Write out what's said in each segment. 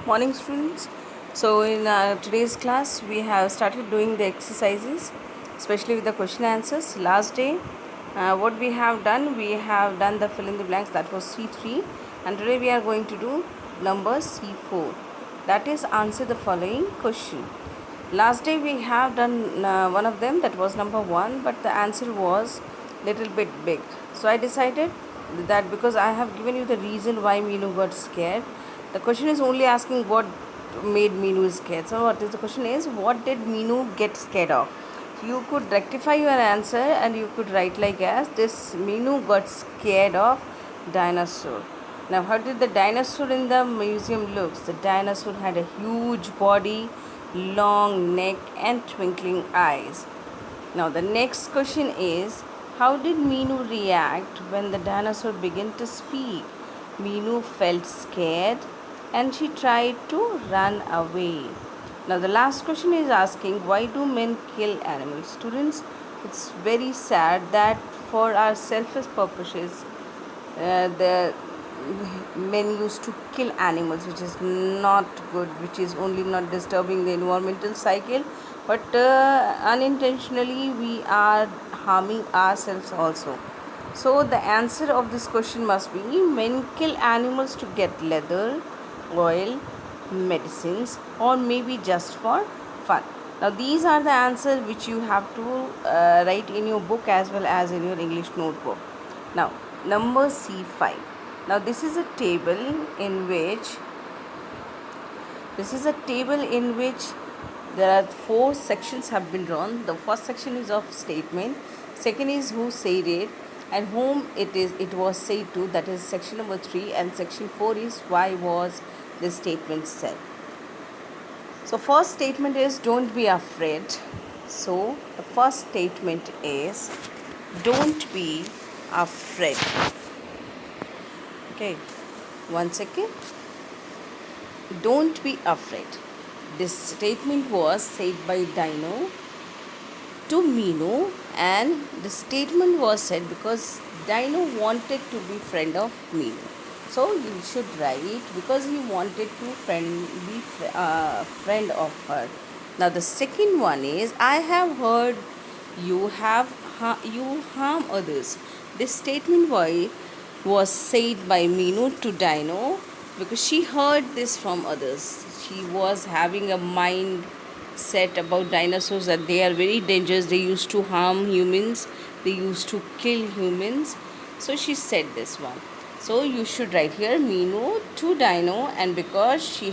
Morning, students. So in today's class we have started doing the exercises, especially with the question answers. Last day what we have done the fill in the blanks, that was C3, and today we are going to do number C4, that is answer the following question. Last day we have done one of them, that was number 1, but the answer was little bit big. So I decided that because I have given you the reason why Meenu got scared, the question is only asking what made Meenu scared. So what is the question is, what did Meenu get scared of? You could rectify your answer and you could write like as this: Meenu got scared of dinosaur. Now how did the dinosaur in the museum looks? The dinosaur had a huge body, long neck and twinkling eyes. Now the next question is, how did Meenu react when the dinosaur began to speak? Meenu felt scared and she tried to run away. Now the last question is asking, why do men kill animals? Students, it's very sad that for our selfish purposes, the men used to kill animals, which is not good, which is only not disturbing the environmental cycle, but unintentionally we are harming ourselves also. So the answer of this question must be, men kill animals to get leather, oil, medicines, or maybe just for fun. Now these are the answers which you have to write in your book as well as in your English notebook. Now number C5. Now this is a table in which there are 4 sections have been drawn. The first section is of statement, second is who said it and whom it was said to, that is section number 3, and section 4 is why was this statement said. So first statement is don't be afraid. So the first statement is don't be afraid. Okay, one second. Don't be afraid. This statement was said by Dino to Meenu, and the statement was said because Dino wanted to be friend of Meenu. So you should write because he wanted to be friend of her. Now the second one is, I have heard you harm others. This statement was said by Meenu to Dino because she heard this from others. She was having a mind set about dinosaurs that they are very dangerous, they used to harm humans, they used to kill humans. So she said this one. So you should write here Meenu to Dino, and because she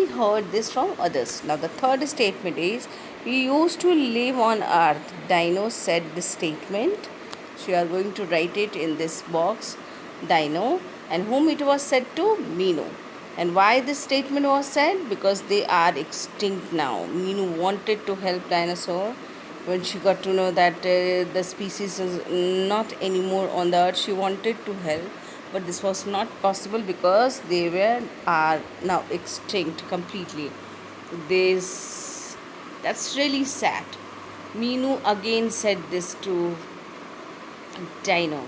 heard this from others. Now the third statement is, we used to live on earth. Dino said this statement. So you are going to write it in this box, Dino, and whom it was said to, Meenu. And why this statement was said? Because they are extinct now. Meenu wanted to help dinosaur. When she got to know that the species is not anymore on the earth, she wanted to help, but this was not possible because they are now extinct completely. This That's really sad. Meenu again said this to Dino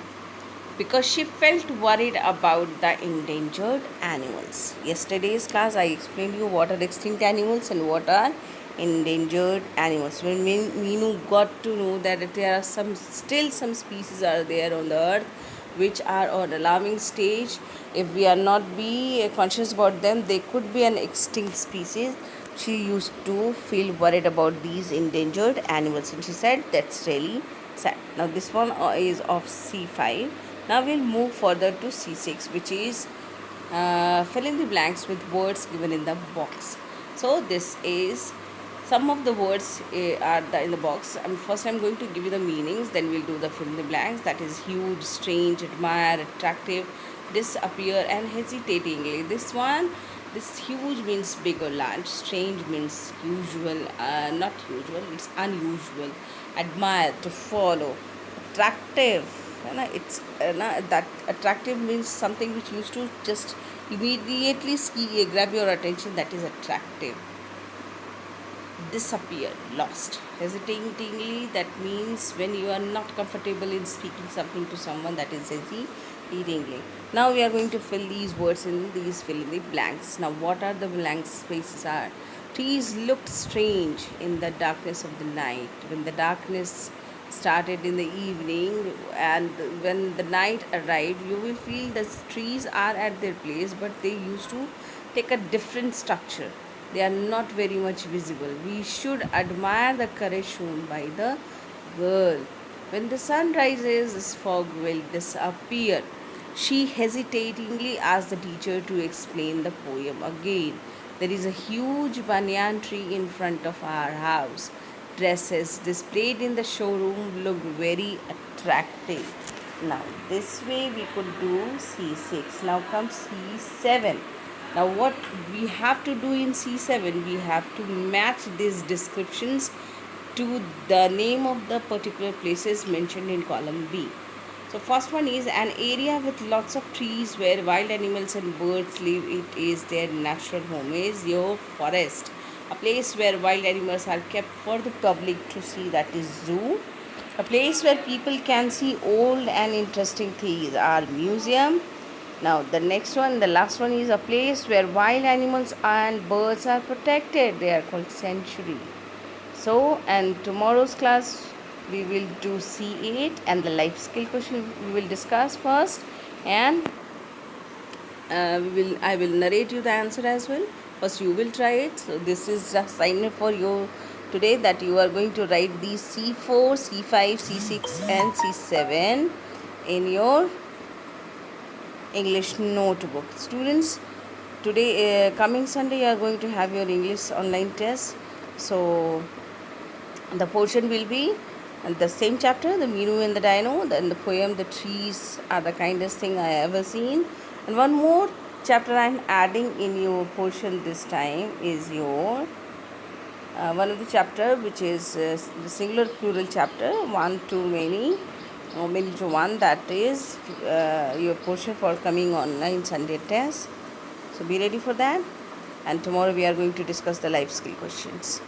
because she felt worried about the endangered animals. Yesterday's class, I explained you what are extinct animals and what are endangered animals. When Meenu got to know that there are some species are there on the earth which are on alarming stage, if we are not be conscious about them, they could be an extinct species. She used to feel worried about these endangered animals, and she said that's really sad. Now this one is of C5. Now we'll move further to C6, which is fill in the blanks with words given in the box. So this is some of the words in the box. First I'm going to give you the meanings, then we'll do the fill in the blanks. That is huge, strange, admire, attractive, disappear and hesitatingly. This huge means big or large, strange means usual, not usual, it's unusual, admire, to follow, attractive, it's that attractive means something which used to just immediately grab your attention, that is attractive. Disappear, lost. Hesitatingly, that means when you are not comfortable in speaking something to someone, that is Exceedingly. Now we are going to fill these words in these fill in the blanks. Now, what are the blank spaces are? Trees looked strange in the darkness of the night. When the darkness started in the evening and when the night arrived, you will feel the trees are at their place, but they used to take a different structure. They are not very much visible. We should admire the courage shown by the girl. When the sun rises, this fog will disappear. She hesitatingly asked the teacher to explain the poem again. There is a huge banyan tree in front of our house. Dresses displayed in the showroom looked very attractive. Now, this way we could do C6. Now comes C7. Now, what we have to do in C7, we have to match these descriptions to the name of the particular places mentioned in column B. So first one is an area with lots of trees where wild animals and birds live. It is their natural home. Is your forest. A place where wild animals are kept for the public to see, that is zoo. A place where people can see old and interesting things are museum. Now the next one, the last one is a place where wild animals and birds are protected. They are called sanctuary. So, and tomorrow's class we will do C8 and the life skill question we will discuss first, and I will narrate you the answer as well. First, you will try it. So, this is the assignment for you today, that you are going to write these C4, C5, C6, and C7 in your English notebook. Students, today, coming Sunday, you are going to have your English online test. So, the portion will be the same chapter, the Minu and the Dino, then the poem, the trees are the kindest thing I ever seen. And one more chapter I am adding in your portion this time is your one of the chapter, which is the singular plural chapter, one to many or many to one. That is your portion for coming online Sunday test. So be ready for that. And tomorrow we are going to discuss the life skill questions.